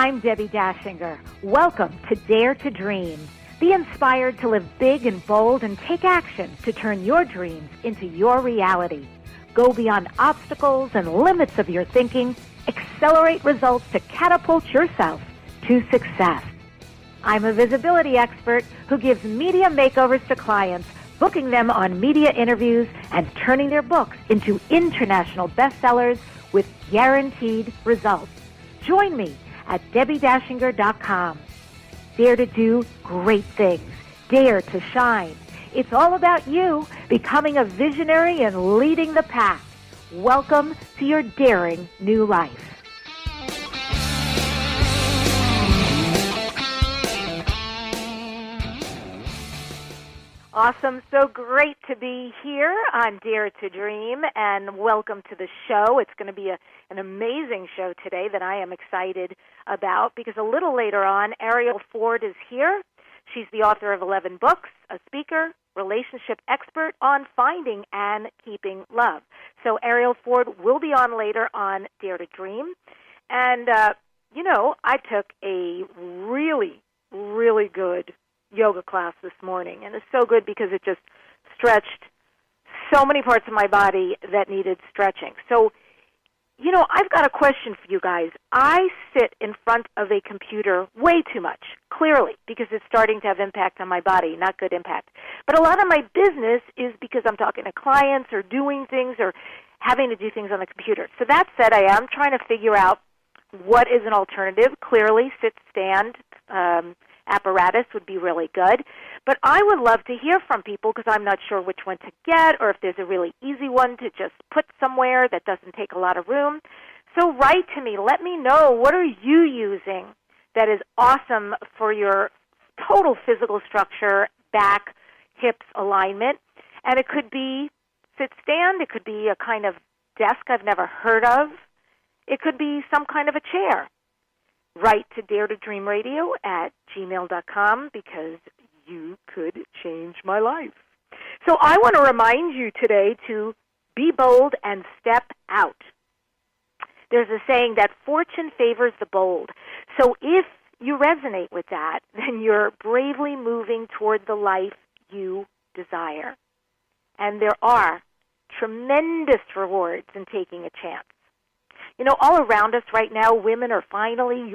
I'm Debbi Dachinger. Welcome to Dare to Dream. Be inspired to live big and bold and take action to turn your dreams into your reality. Go beyond obstacles and limits of your thinking. Accelerate results to catapult yourself to success. I'm a visibility expert who gives media makeovers to clients, booking them on media interviews and turning their books into international bestsellers with guaranteed results. Join me at DebbiDachinger.com. Dare to do great things. Dare to shine. It's all about you becoming a visionary and leading the pack. Welcome to your daring new life. Awesome. So great to be here on Dare to Dream, and welcome to the show. It's going to be an amazing show today that I am excited about because a little later on, Arielle Ford is here. She's the author of 11 books, a speaker, relationship expert on finding and keeping love. So Arielle Ford will be on later on Dare to Dream. And, I took a really, really good yoga class this morning, and it's so good because it just stretched so many parts of my body that needed stretching. So, I've got a question for you guys. I sit in front of a computer way too much, clearly, because it's starting to have impact on my body, not good impact. But a lot of my business is because I'm talking to clients or doing things or having to do things on the computer. So that said, I am trying to figure out what is an alternative. Clearly, sit-stand apparatus would be really good. But I would love to hear from people because I'm not sure which one to get or if there's a really easy one to just put somewhere that doesn't take a lot of room. So write to me. Let me know, what are you using that is awesome for your total physical structure, back, hips alignment. And it could be sit-stand. It could be a kind of desk I've never heard of. It could be some kind of a chair. Write to daretodreamradio@gmail.com because you could change my life. So I want to remind you today to be bold and step out. There's a saying that fortune favors the bold. So if you resonate with that, then you're bravely moving toward the life you desire. And there are tremendous rewards in taking a chance. All around us right now, women are finally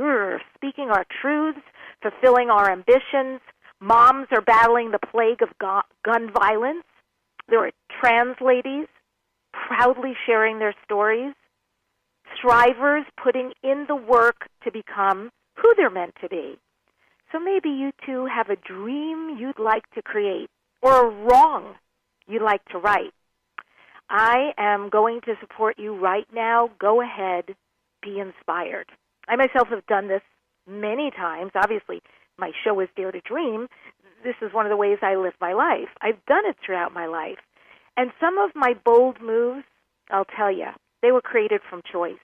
speaking our truths, fulfilling our ambitions. Moms are battling the plague of gun violence. There are trans ladies proudly sharing their stories. Strivers putting in the work to become who they're meant to be. So maybe you too have a dream you'd like to create or a wrong you'd like to right. I am going to support you right now. Go ahead, be inspired. I myself have done this many times. Obviously, my show is Dare to Dream. This is one of the ways I live my life. I've done it throughout my life. And some of my bold moves, I'll tell you, they were created from choice.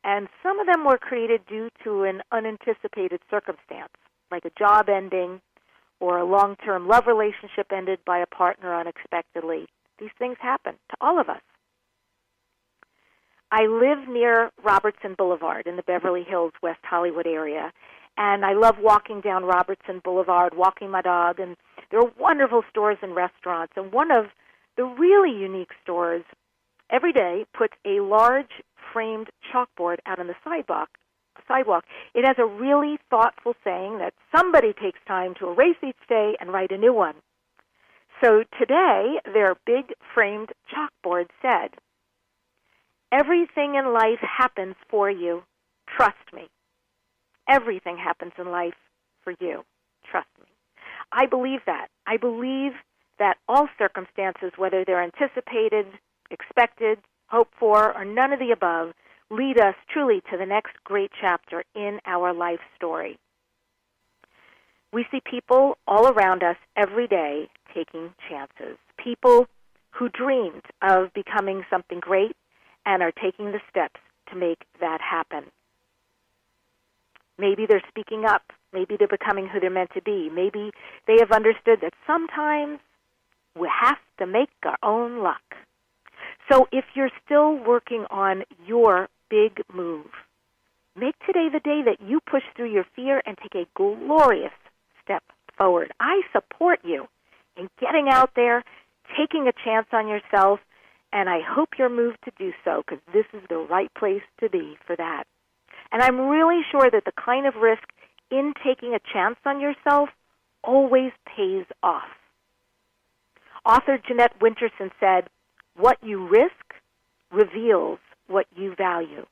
And some of them were created due to an unanticipated circumstance, like a job ending or a long-term love relationship ended by a partner unexpectedly. These things happen to all of us. I live near Robertson Boulevard in the Beverly Hills, West Hollywood area, and I love walking down Robertson Boulevard, walking my dog, and there are wonderful stores and restaurants, and one of the really unique stores every day puts a large framed chalkboard out on the sidewalk. It has a really thoughtful saying that somebody takes time to erase each day and write a new one. So today, their big framed chalkboard said, "Everything in life happens for you. Trust me. Everything happens in life for you. Trust me." I believe that. I believe that all circumstances, whether they're anticipated, expected, hoped for, or none of the above, lead us truly to the next great chapter in our life story. We see people all around us every day taking chances, people who dreamed of becoming something great and are taking the steps to make that happen. Maybe they're speaking up. Maybe they're becoming who they're meant to be. Maybe they have understood that sometimes we have to make our own luck. So if you're still working on your big move, Make today the day that you push through your fear and take a glorious step forward. I support you in getting out there, taking a chance on yourself, and I hope you're moved to do so, because this is the right place to be for that. And I'm really sure that the kind of risk in taking a chance on yourself always pays off. Author Jeanette Winterson said, "What you risk reveals what you value."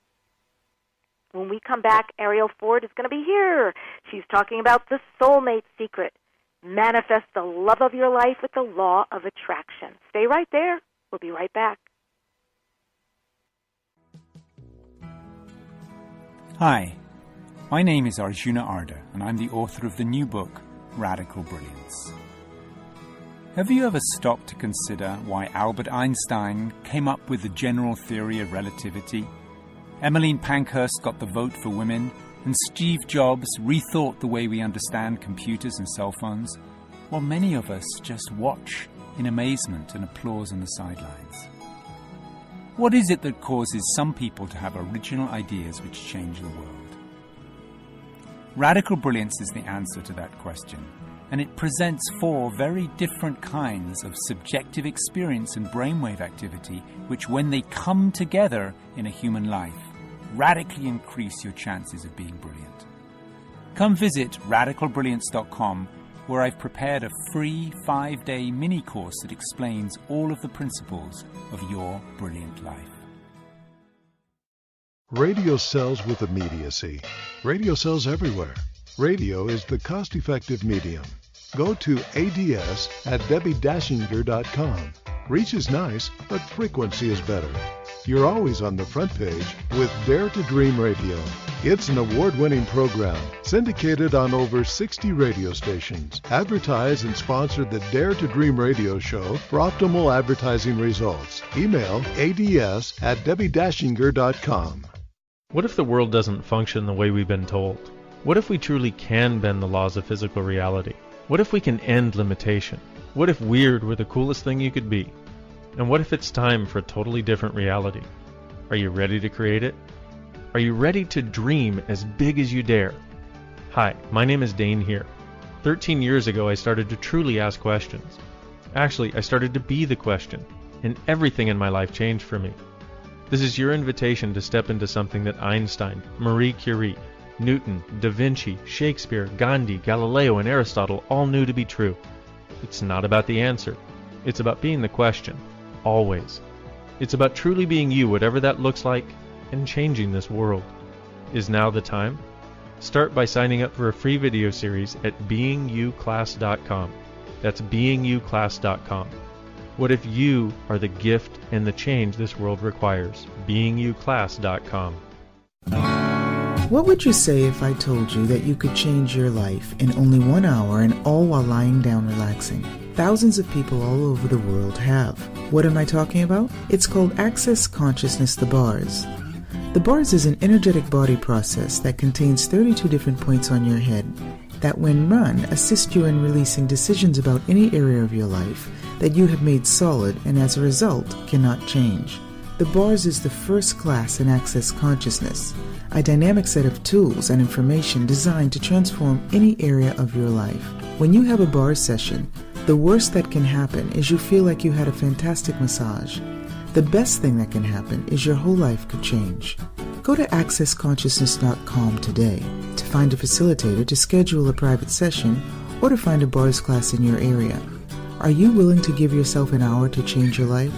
When we come back, Arielle Ford is going to be here. She's talking about the soulmate secret. Manifest the love of your life with the law of attraction. Stay right there. We'll be right back. Hi, my name is Arjuna Arda, and I'm the author of the new book, Radical Brilliance. Have you ever stopped to consider why Albert Einstein came up with the general theory of relativity? Emmeline Pankhurst got the vote for women, and Steve Jobs rethought the way we understand computers and cell phones, while many of us just watch in amazement and applause on the sidelines. What is it that causes some people to have original ideas which change the world? Radical Brilliance is the answer to that question, and it presents 4 very different kinds of subjective experience and brainwave activity which, when they come together in a human life, radically increase your chances of being brilliant. Come visit radicalbrilliance.com, where I've prepared a free 5-day mini course that explains all of the principles of your brilliant life. Radio sells with immediacy. Radio sells everywhere. Radio is the cost-effective medium. Go to ADS at DebbiDachinger.com. Reach is nice, but frequency is better. You're always on the front page with Dare to Dream Radio. It's an award-winning program syndicated on over 60 radio stations. Advertise and sponsor the Dare to Dream radio show for optimal advertising results. Email ads at DebbiDachinger.com. What if the world doesn't function the way we've been told? What if we truly can bend the laws of physical reality? What if we can end limitation? What if weird were the coolest thing you could be? And what if it's time for a totally different reality? Are you ready to create it? Are you ready to dream as big as you dare? Hi, my name is Dane here. 13 years ago, I started to truly ask questions. Actually, I started to be the question, and everything in my life changed for me. This is your invitation to step into something that Einstein, Marie Curie, Newton, Da Vinci, Shakespeare, Gandhi, Galileo, and Aristotle all knew to be true. It's not about the answer. It's about being the question. Always. It's about truly being you, whatever that looks like, and changing this world. Is now the time? Start by signing up for a free video series at beingyouclass.com. That's beingyouclass.com. What if you are the gift and the change this world requires? beingyouclass.com. What would you say if I told you that you could change your life in only 1 hour and all while lying down relaxing? Thousands of people all over the world have. What am I talking about? It's called Access Consciousness, the bars. The bars is an energetic body process that contains 32 different points on your head that, when run, assist you in releasing decisions about any area of your life that you have made solid and as a result cannot change. The bars is the first class in Access Consciousness, a dynamic set of tools and information designed to transform any area of your life. When you have a bar session, the worst that can happen is you feel like you had a fantastic massage. The best thing that can happen is your whole life could change. Go to accessconsciousness.com today to find a facilitator to schedule a private session or to find a bars class in your area. Are you willing to give yourself an hour to change your life?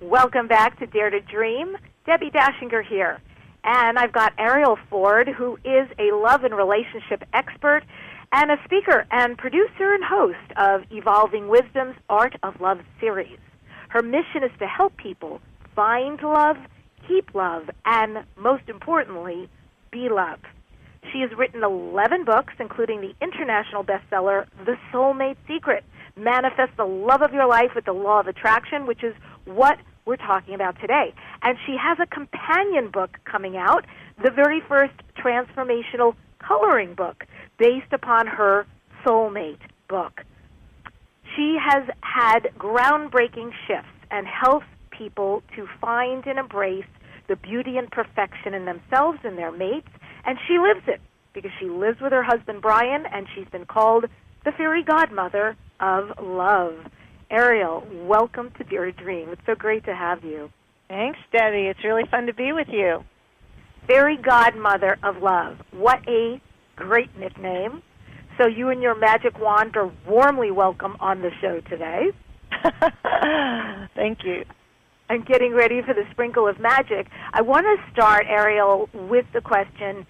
Welcome back to Dare to Dream. Debbi Dachinger here. And I've got Arielle Ford, who is a love and relationship expert and a speaker and producer and host of Evolving Wisdom's Art of Love series. Her mission is to help people find love, keep love, and most importantly, be loved. She has written 11 books, including the international bestseller, The Soulmate Secret, Manifest the Love of Your Life with the Law of Attraction, which is what we're talking about today. And she has a companion book coming out, the very first transformational coloring book, based upon her Soulmate book. She has had groundbreaking shifts and helps people to find and embrace the beauty and perfection in themselves and their mates, and she lives it because she lives with her husband, Brian, and she's been called the fairy godmother of love. Arielle, welcome to Dare to Dream. It's so great to have you. Thanks, Debbie. It's really fun to be with you. Fairy godmother of love. What a great nickname. So you and your magic wand are warmly welcome on the show today. Thank you. And getting ready for the sprinkle of magic, I want to start, Arielle, with the question,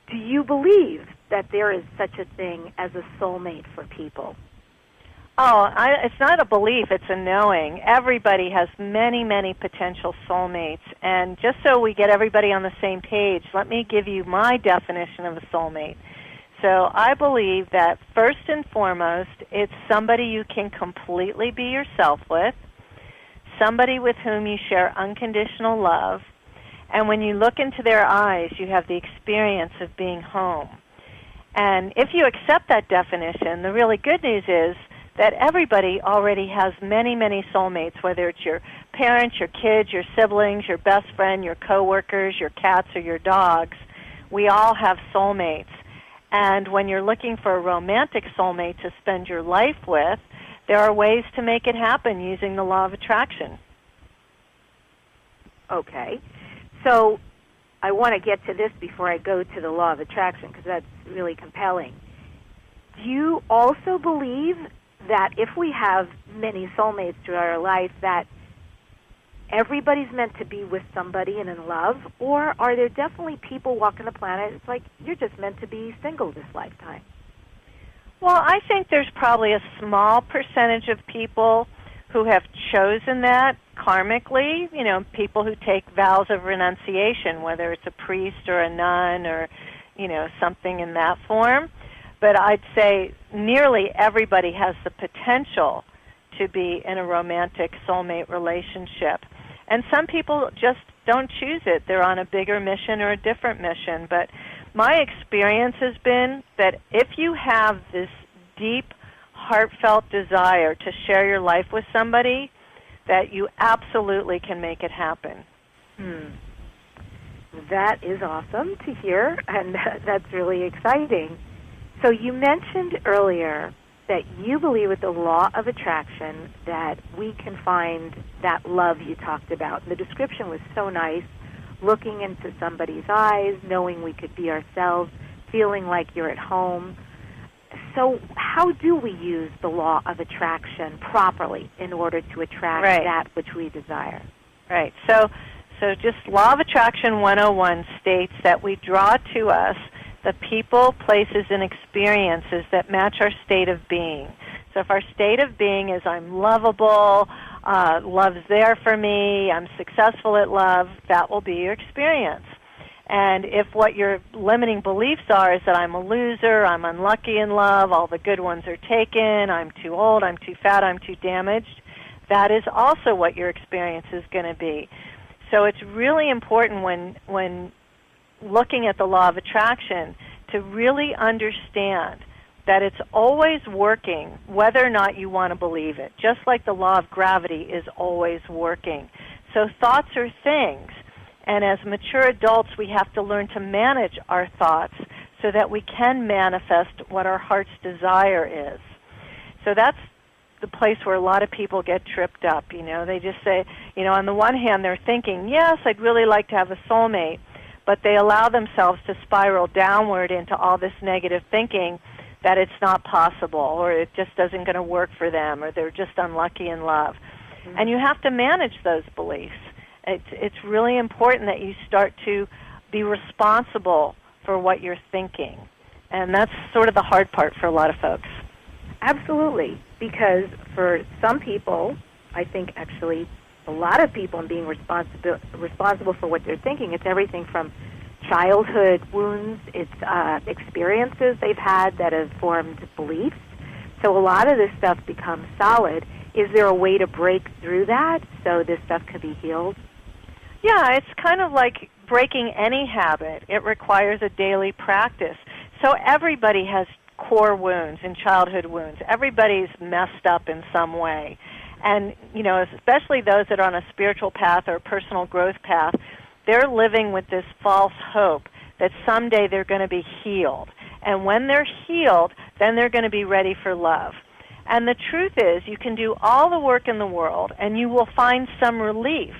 do you believe that there is such a thing as a soulmate for people? It's not a belief, it's a knowing. Everybody has many, many potential soulmates. And just so we get everybody on the same page, let me give you my definition of a soulmate. So I believe that first and foremost, it's somebody you can completely be yourself with, somebody with whom you share unconditional love, and when you look into their eyes, you have the experience of being home. And if you accept that definition, the really good news is that everybody already has many, many soulmates, whether it's your parents, your kids, your siblings, your best friend, your coworkers, your cats, or your dogs. We all have soulmates. And when you're looking for a romantic soulmate to spend your life with, there are ways to make it happen using the law of attraction. Okay. So I want to get to this before I go to the law of attraction because that's really compelling. Do you also believe that if we have many soulmates throughout our life, that everybody's meant to be with somebody and in love, or are there definitely people walking the planet, it's like you're just meant to be single this lifetime? Well, I think there's probably a small percentage of people who have chosen that karmically, people who take vows of renunciation, whether it's a priest or a nun or, something in that form. But I'd say nearly everybody has the potential to be in a romantic soulmate relationship. And some people just don't choose it. They're on a bigger mission or a different mission. But my experience has been that if you have this deep, heartfelt desire to share your life with somebody, that you absolutely can make it happen. That is awesome to hear, and that's really exciting. So you mentioned earlier that you believe with the law of attraction that we can find that love you talked about. The description was so nice, looking into somebody's eyes, knowing we could be ourselves, feeling like you're at home. So how do we use the law of attraction properly in order to attract that which we desire? Right. So just law of attraction 101 states that we draw to us the people, places, and experiences that match our state of being. So if our state of being is I'm lovable, love's there for me, I'm successful at love, that will be your experience. And if what your limiting beliefs are is that I'm a loser, I'm unlucky in love, all the good ones are taken, I'm too old, I'm too fat, I'm too damaged, that is also what your experience is going to be. So it's really important when looking at the law of attraction to really understand that it's always working whether or not you want to believe it, just like the law of gravity is always working. So thoughts are things, and as mature adults we have to learn to manage our thoughts so that we can manifest what our heart's desire is. So that's the place where a lot of people get tripped up. They just say, on the one hand they're thinking, yes, I'd really like to have a soulmate, but they allow themselves to spiral downward into all this negative thinking that it's not possible or it just isn't going to work for them or they're just unlucky in love. Mm-hmm. And you have to manage those beliefs. It's really important that you start to be responsible for what you're thinking. And that's sort of the hard part for a lot of folks. Absolutely, because for some people, I think actually a lot of people in being responsible for what they're thinking, it's everything from childhood wounds, it's experiences they've had that have formed beliefs. So a lot of this stuff becomes solid. Is there a way to break through that so this stuff can be healed? Yeah, it's kind of like breaking any habit. It requires a daily practice. So everybody has core wounds and childhood wounds. Everybody's messed up in some way. And, especially those that are on a spiritual path or a personal growth path, they're living with this false hope that someday they're going to be healed. And when they're healed, then they're going to be ready for love. And the truth is, you can do all the work in the world, and you will find some relief,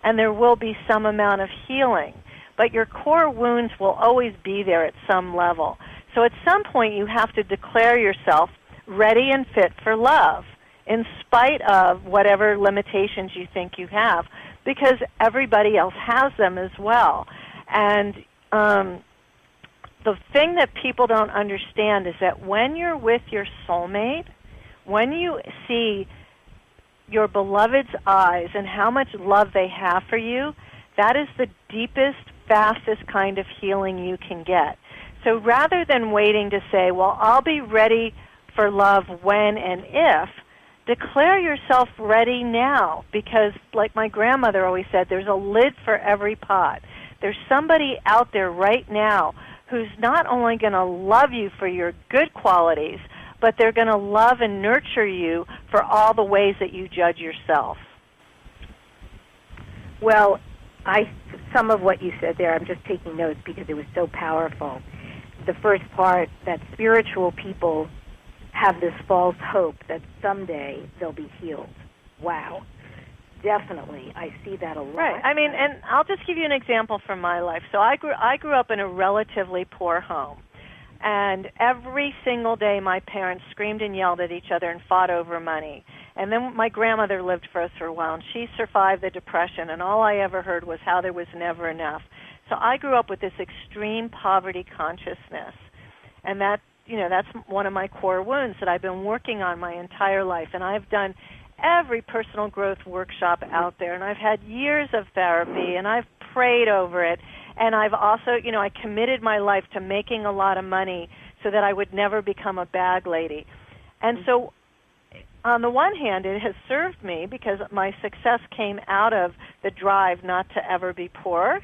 and there will be some amount of healing. But your core wounds will always be there at some level. So at some point, you have to declare yourself ready and fit for love, in spite of whatever limitations you think you have, because everybody else has them as well. And the thing that people don't understand is that when you're with your soulmate, when you see your beloved's eyes and how much love they have for you, that is the deepest, fastest kind of healing you can get. So rather than waiting to say, well, I'll be ready for love when and if, declare yourself ready now, because like my grandmother always said, there's a lid for every pot. There's somebody out there right now who's not only going to love you for your good qualities, but they're going to love and nurture you for all the ways that you judge yourself. Well, some of what you said there, I'm just taking notes because it was so powerful. The first part, that spiritual people have this false hope that someday they'll be healed. Wow. Definitely. I see that a lot. Right. I mean, and I'll just give you an example from my life. So I grew up in a relatively poor home. And every single day my parents screamed and yelled at each other and fought over money. And then my grandmother lived for us for a while, and she survived the Depression, and all I ever heard was how there was never enough. So I grew up with this extreme poverty consciousness. And that's one of my core wounds that I've been working on my entire life. And I've done every personal growth workshop out there, and I've had years of therapy, and I've prayed over it. And I've also, I committed my life to making a lot of money so that I would never become a bag lady. And so on the one hand, it has served me because my success came out of the drive not to ever be poor.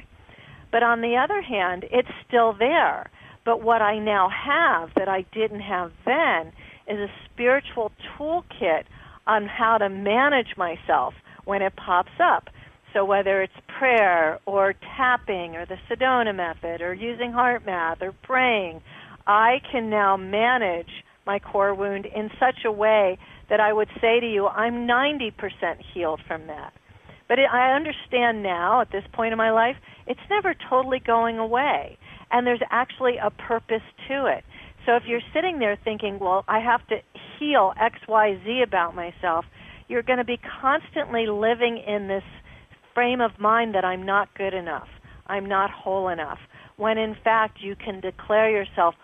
But on the other hand, it's still there. But what I now have that I didn't have then is a spiritual toolkit on how to manage myself when it pops up. So whether it's prayer or tapping or the Sedona method or using heart math or praying, I can now manage my core wound in such a way that I would say to you, I'm 90% healed from that. But I understand now, at this point in my life, it's never totally going away. And there's actually a purpose to it. So if you're sitting there thinking, well, I have to heal X, Y, Z about myself, you're going to be constantly living in this frame of mind that I'm not good enough, I'm not whole enough, when in fact you can declare yourself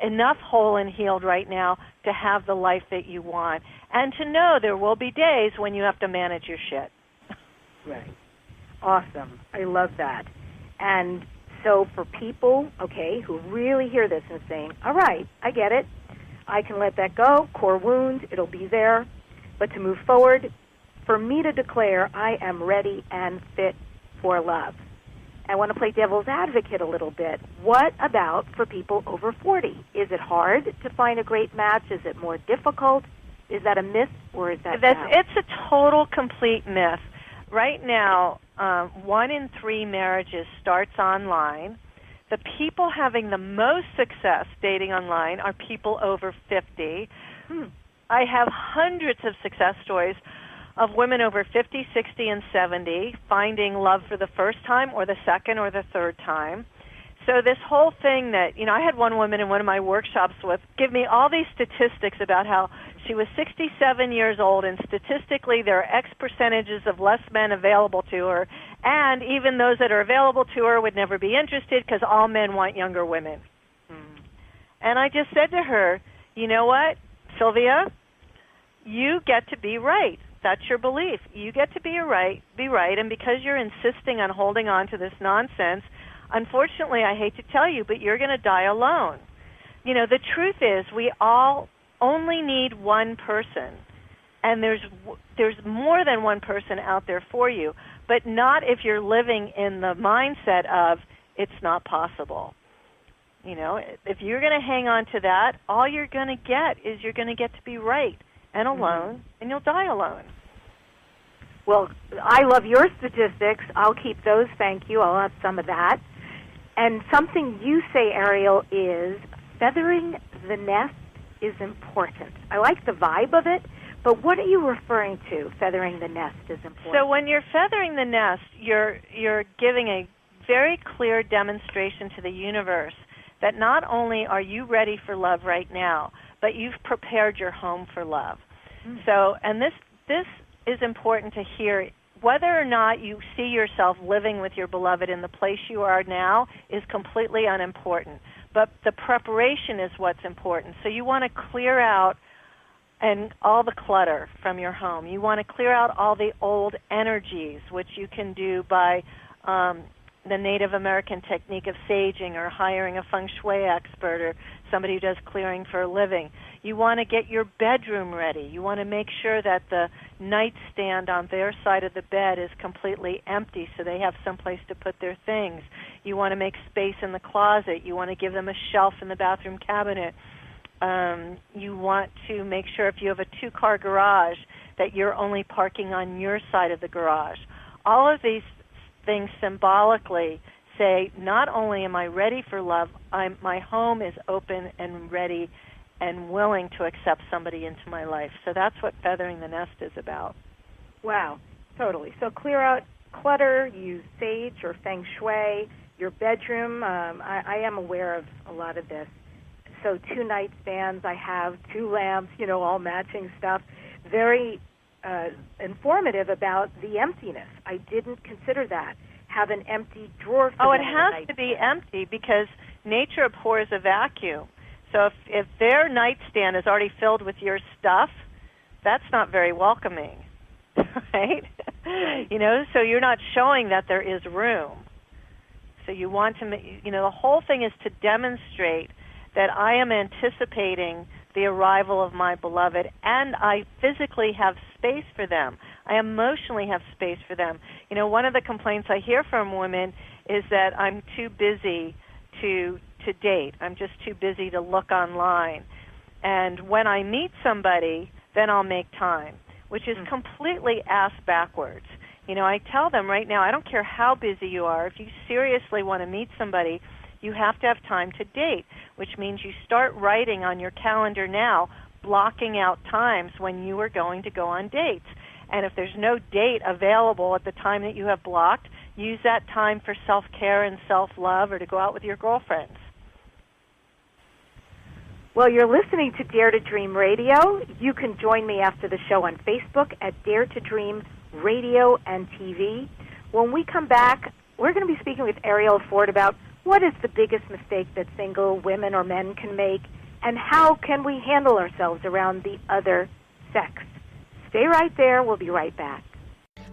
enough whole and healed right now to have the life that you want, and to know there will be days when you have to manage your shit. Right. Awesome. I love that. And so for people, who really hear this and saying, all right, I get it, I can let that go, core wound, it'll be there, but to move forward, for me to declare I am ready and fit for love. I want to play devil's advocate a little bit. What about for people over 40? Is it hard to find a great match? Is it more difficult? Is that a myth, or is that It's a total, complete myth. Right now, 1 in 3 marriages starts online. The people having the most success dating online are people over 50. I have hundreds of success stories of women over 50, 60, and 70 finding love for the first time or the second or the third time. So this whole thing that, I had one woman in one of my workshops give me all these statistics about how she was 67 years old, and statistically there are X percentages of less men available to her, and even those that are available to her would never be interested because all men want younger women. And I just said to her, you know what, Sylvia, you get to be right. That's your belief. You get to be right, and because you're insisting on holding on to this nonsense, unfortunately, I hate to tell you, but you're going to die alone. The truth is we all only need one person, and there's more than one person out there for you, but not if you're living in the mindset of it's not possible. If you're going to hang on to that, all you're going to get is you're going to get to be right and alone, and you'll die alone. Well, I love your statistics. I'll keep those, thank you. I'll have some of that. And something you say, Arielle, is feathering the nest is important. I like the vibe of it, but what are you referring to, feathering the nest is important? So when you're feathering the nest, you're giving a very clear demonstration to the universe that not only are you ready for love right now, but you've prepared your home for love. So, and this is important to hear. Whether or not you see yourself living with your beloved in the place you are now is completely unimportant. But the preparation is what's important. So you want to clear out all the clutter from your home. You want to clear out all the old energies, which you can do by the Native American technique of saging or hiring a feng shui expert or somebody who does clearing for a living. You want to get your bedroom ready. You want to make sure that the nightstand on their side of the bed is completely empty so they have someplace to put their things. You want to make space in the closet. You want to give them a shelf in the bathroom cabinet. You want to make sure if you have a two-car garage that you're only parking on your side of the garage. All of these things symbolically say, not only am I ready for love, my home is open and ready and willing to accept somebody into my life. So that's what feathering the nest is about. Wow, totally. So clear out clutter, use sage or feng shui, your bedroom. I am aware of a lot of this. So 2 nightstands, I have 2 lamps, all matching stuff. Very informative about the emptiness. I didn't consider that. Have an empty drawer for it has to be empty because nature abhors a vacuum. So if their nightstand is already filled with your stuff, that's not very welcoming, right? So you're not showing that there is room. So you want to, the whole thing is to demonstrate that I am anticipating the arrival of my beloved, and I physically have space for them. I emotionally have space for them. One of the complaints I hear from women is that I'm too busy to date. I'm just too busy to look online. And when I meet somebody, then I'll make time, which is completely ass backwards. I tell them right now, I don't care how busy you are, if you seriously want to meet somebody, you have to have time to date, which means you start writing on your calendar now, blocking out times when you are going to go on dates. And if there's no date available at the time that you have blocked, use that time for self-care and self-love or to go out with your girlfriends. Well, you're listening to Dare to Dream Radio. You can join me after the show on Facebook at Dare to Dream Radio and TV. When we come back, we're going to be speaking with Arielle Ford about what is the biggest mistake that single women or men can make, and how can we handle ourselves around the other sex. Stay right there. We'll be right back.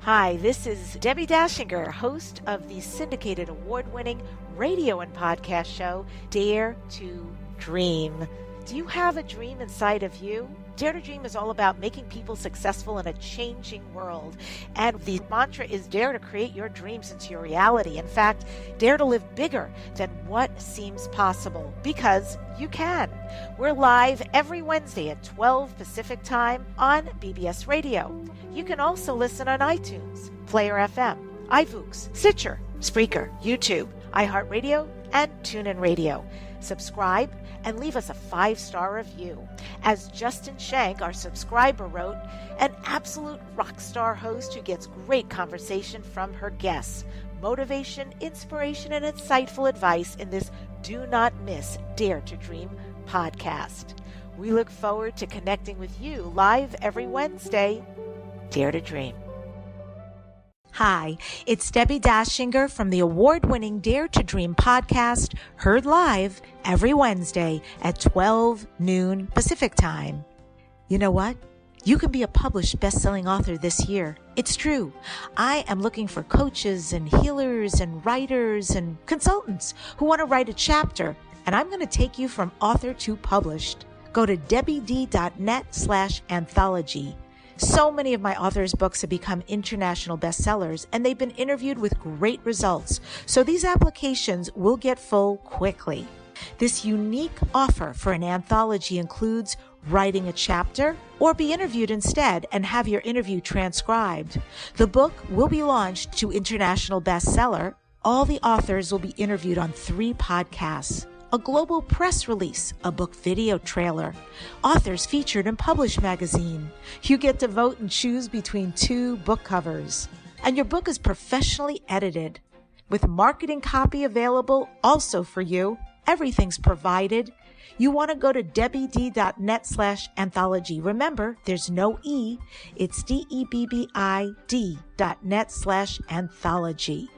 Hi, this is Debbi Dachinger, host of the syndicated award-winning radio and podcast show, Dare to Dream. Do you have a dream inside of you? Dare to Dream is all about making people successful in a changing world. And the mantra is dare to create your dreams into your reality. In fact, dare to live bigger than what seems possible, because you can. We're live every Wednesday at 12 Pacific Time on BBS Radio. You can also listen on iTunes, Player FM, iVoox, Stitcher, Spreaker, YouTube, iHeartRadio, and TuneIn Radio. Subscribe and leave us a 5-star review. As Justin Shank, our subscriber, wrote, an absolute rock star host who gets great conversation from her guests, motivation, inspiration, and insightful advice in this Do Not Miss Dare to Dream podcast. We look forward to connecting with you live every Wednesday. Dare to Dream. Hi, it's Debbi Dachinger from the award-winning Dare to Dream podcast, heard live every Wednesday at 12 noon Pacific Time. You know what? You can be a published best-selling author this year. It's true. I am looking for coaches and healers and writers and consultants who want to write a chapter, and I'm going to take you from author to published. Go to debbid.net/anthology. So many of my authors' books have become international bestsellers, and they've been interviewed with great results. So these applications will get full quickly. This unique offer for an anthology includes writing a chapter, or be interviewed instead and have your interview transcribed. The book will be launched to international bestseller. All the authors will be interviewed on 3 podcasts, a global press release, a book video trailer, authors featured in Publish magazine. You get to vote and choose between 2 book covers. And your book is professionally edited, with marketing copy available also for you. Everything's provided. You want to go to debbid.net/anthology. Remember, there's no E. It's debbid.net/anthology.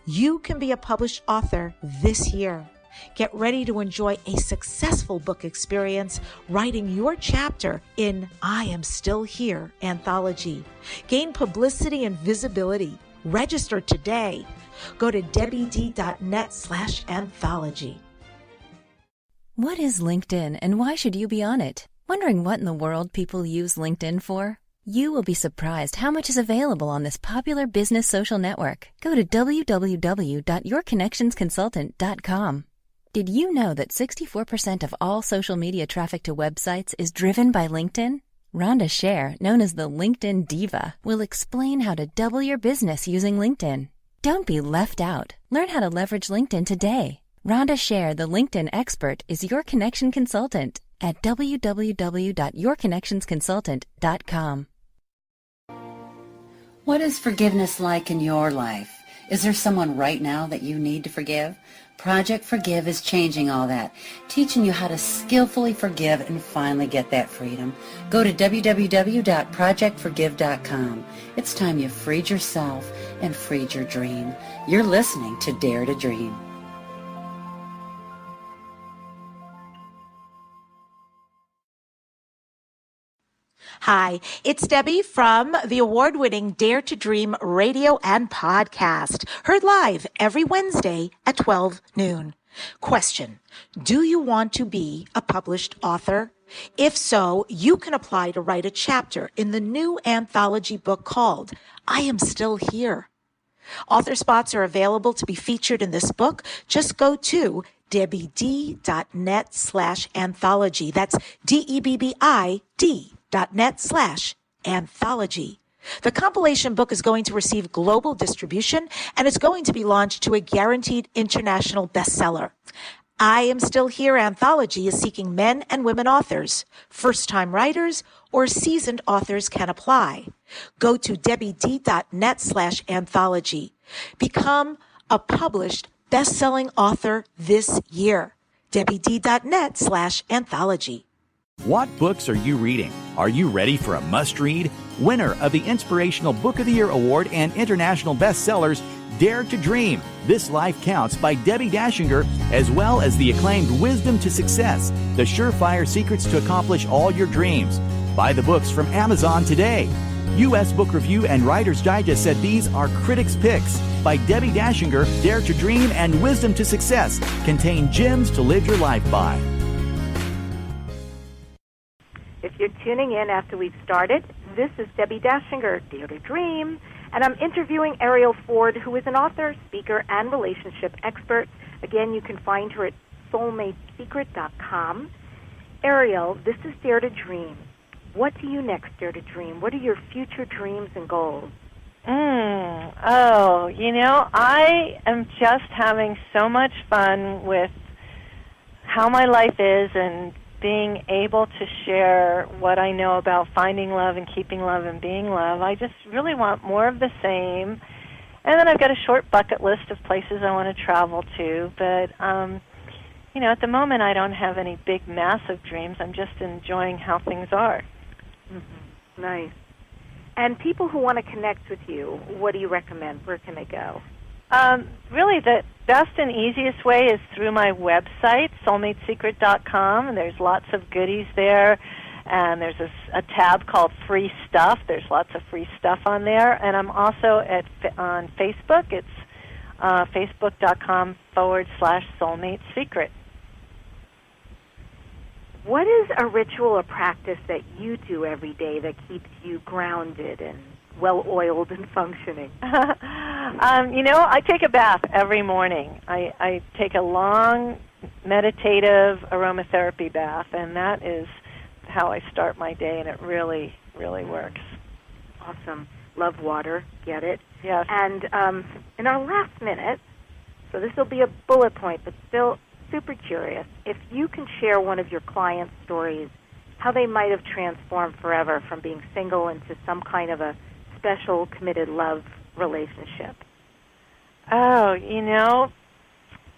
You can be a published author this year. Get ready to enjoy a successful book experience writing your chapter in I Am Still Here anthology. Gain publicity and visibility. Register today. Go to debbid.net/anthology. What is LinkedIn and why should you be on it? Wondering what in the world people use LinkedIn for? You will be surprised how much is available on this popular business social network. Go to www.yourconnectionsconsultant.com. Did you know that 64% of all social media traffic to websites is driven by LinkedIn? Rhonda Scher, known as the LinkedIn Diva, will explain how to double your business using LinkedIn. Don't be left out. Learn how to leverage LinkedIn today. Rhonda Scher, the LinkedIn expert, is your connection consultant at www.yourconnectionsconsultant.com. What is forgiveness like in your life? Is there someone right now that you need to forgive? Project Forgive is changing all that, teaching you how to skillfully forgive and finally get that freedom. Go to www.projectforgive.com. It's time you freed yourself and freed your dream. You're listening to Dare to Dream. Hi, it's Debbie from the award-winning Dare to Dream radio and podcast, heard live every Wednesday at 12 noon. Question: do you want to be a published author? If so, you can apply to write a chapter in the new anthology book called I Am Still Here. Author spots are available to be featured in this book. Just go to debbid.net/anthology. That's debbid.net/anthology. The compilation book is going to receive global distribution and it's going to be launched to a guaranteed international bestseller. I Am Still Here anthology is seeking men and women authors, first-time writers, or seasoned authors can apply. Go to debbid.net/anthology. Become a published best-selling author this year. debbid.net/anthology. What books are you reading? Are you ready for a must-read? Winner of the Inspirational Book of the Year Award and international bestsellers, Dare to Dream, This Life Counts by Debbi Dachinger, as well as the acclaimed Wisdom to Success, The Surefire Secrets to Accomplish All Your Dreams. Buy the books from Amazon today. U.S. Book Review and Writer's Digest said these are critics' picks. By Debbi Dachinger, Dare to Dream and Wisdom to Success contain gems to live your life by. If you're tuning in after we've started, this is Debbi Dachinger, Dare to Dream, and I'm interviewing Arielle Ford, who is an author, speaker, and relationship expert. Again, you can find her at soulmatesecret.com. Arielle, this is Dare to Dream. What do you next dare to dream? What are your future dreams and goals? I am just having so much fun with how my life is and being able to share what I know about finding love and keeping love and being love. I just really want more of the same. And then I've got a short bucket list of places I want to travel to. But, at the moment I don't have any big, massive dreams. I'm just enjoying how things are. Mm-hmm. Nice. And people who want to connect with you, what do you recommend? Where can they go? Really, the best and easiest way is through my website, soulmatesecret.com. There's lots of goodies there, and there's a tab called Free Stuff. There's lots of free stuff on there. And I'm also on Facebook. It's facebook.com/soulmatesecret. What is a ritual or practice that you do every day that keeps you grounded and well-oiled and functioning? I take a bath every morning. I take a long meditative aromatherapy bath, and that is how I start my day, and it really, really works. Awesome. Love water. Get it. Yes. And in our last minute, so this will be a bullet point, but still super curious, if you can share one of your clients' stories, how they might have transformed forever from being single into some kind of a special, committed love relationship. Oh,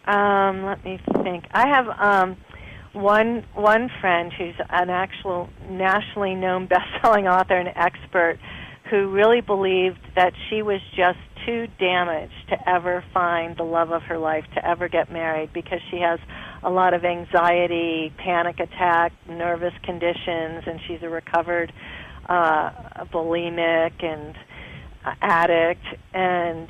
let me think. I have one friend who's an actual nationally known best-selling author and expert who really believed that she was just too damaged to ever find the love of her life, to ever get married, because she has a lot of anxiety, panic attack, nervous conditions, and she's a recovered bulimic and addict. And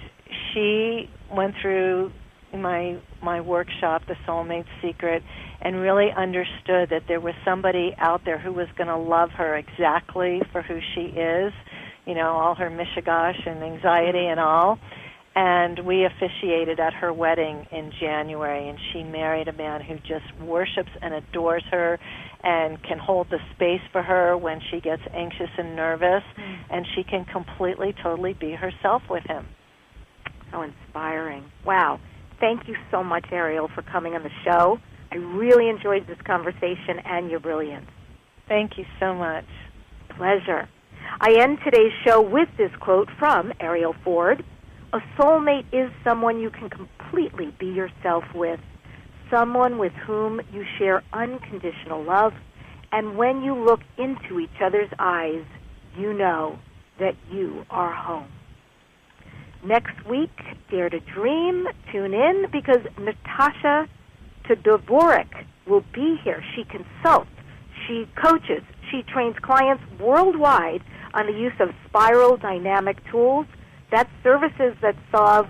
she went through my workshop, The Soulmate Secret, and really understood that there was somebody out there who was going to love her exactly for who she is, all her mishigosh and anxiety and all. And we officiated at her wedding in January, and she married a man who just worships and adores her and can hold the space for her when she gets anxious and nervous, and she can completely, totally be herself with him. How inspiring. Wow. Thank you so much, Arielle, for coming on the show. I really enjoyed this conversation and your brilliance. Thank you so much. Pleasure. I end today's show with this quote from Arielle Ford. A soulmate is someone you can completely be yourself with, someone with whom you share unconditional love, and when you look into each other's eyes, you know that you are home. Next week, Dare to Dream. Tune in because Natasha Dvorak will be here. She consults, she coaches, she trains clients worldwide on the use of spiral dynamic tools. That's services that solve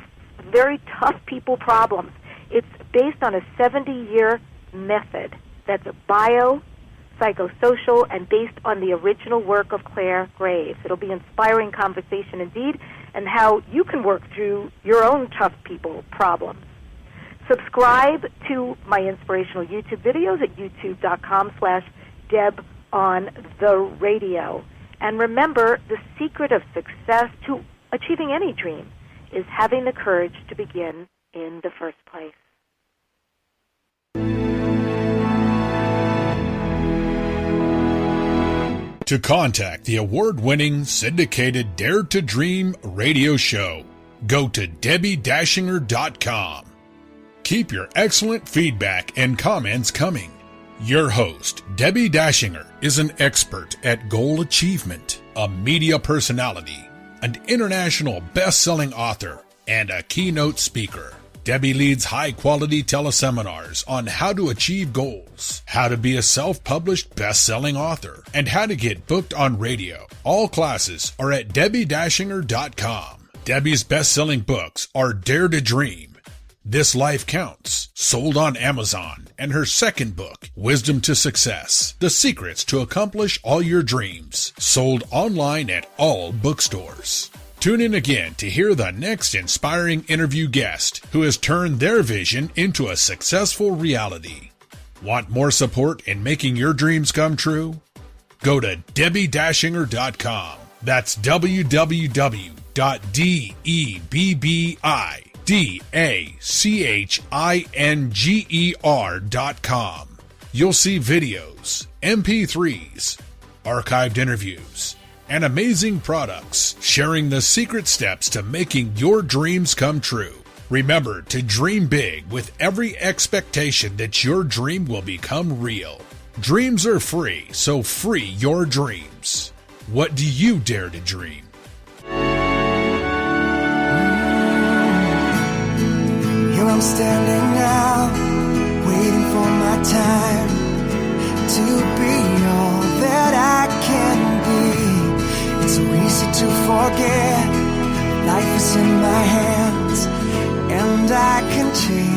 very tough people problems. It's based on a 70-year method that's bio-psychosocial and based on the original work of Claire Graves. It'll be inspiring conversation indeed, and how you can work through your own tough people problems. Subscribe to my inspirational YouTube videos at youtube.com/DebOnTheRadio. And remember, the secret of success to achieving any dream is having the courage to begin in the first place. To contact the award-winning syndicated Dare to Dream radio show, go to DebbiDachinger.com. Keep your excellent feedback and comments coming. Your host, Debbi Dachinger, is an expert at goal achievement, a media personality, an international best-selling author, and a keynote speaker. Debbi leads high-quality teleseminars on how to achieve goals, how to be a self-published best-selling author, and how to get booked on radio. All classes are at DebbiDachinger.com. Debbi's best-selling books are Dare to Dream, This Life Counts, sold on Amazon, and her second book, Wisdom to Success, The Secrets to Accomplish All Your Dreams, sold online at all bookstores. Tune in again to hear the next inspiring interview guest who has turned their vision into a successful reality. Want more support in making your dreams come true? Go to DebbiDachinger.com. That's www.DebbiDachinger.com. You'll see videos, MP3s, archived interviews, and amazing products sharing the secret steps to making your dreams come true. Remember to dream big with every expectation that your dream will become real. Dreams are free, so free your dreams. What do you dare to dream? Here I'm standing now, waiting for my time to be all that I can be. It's so easy to forget, life is in my hands, and I can change.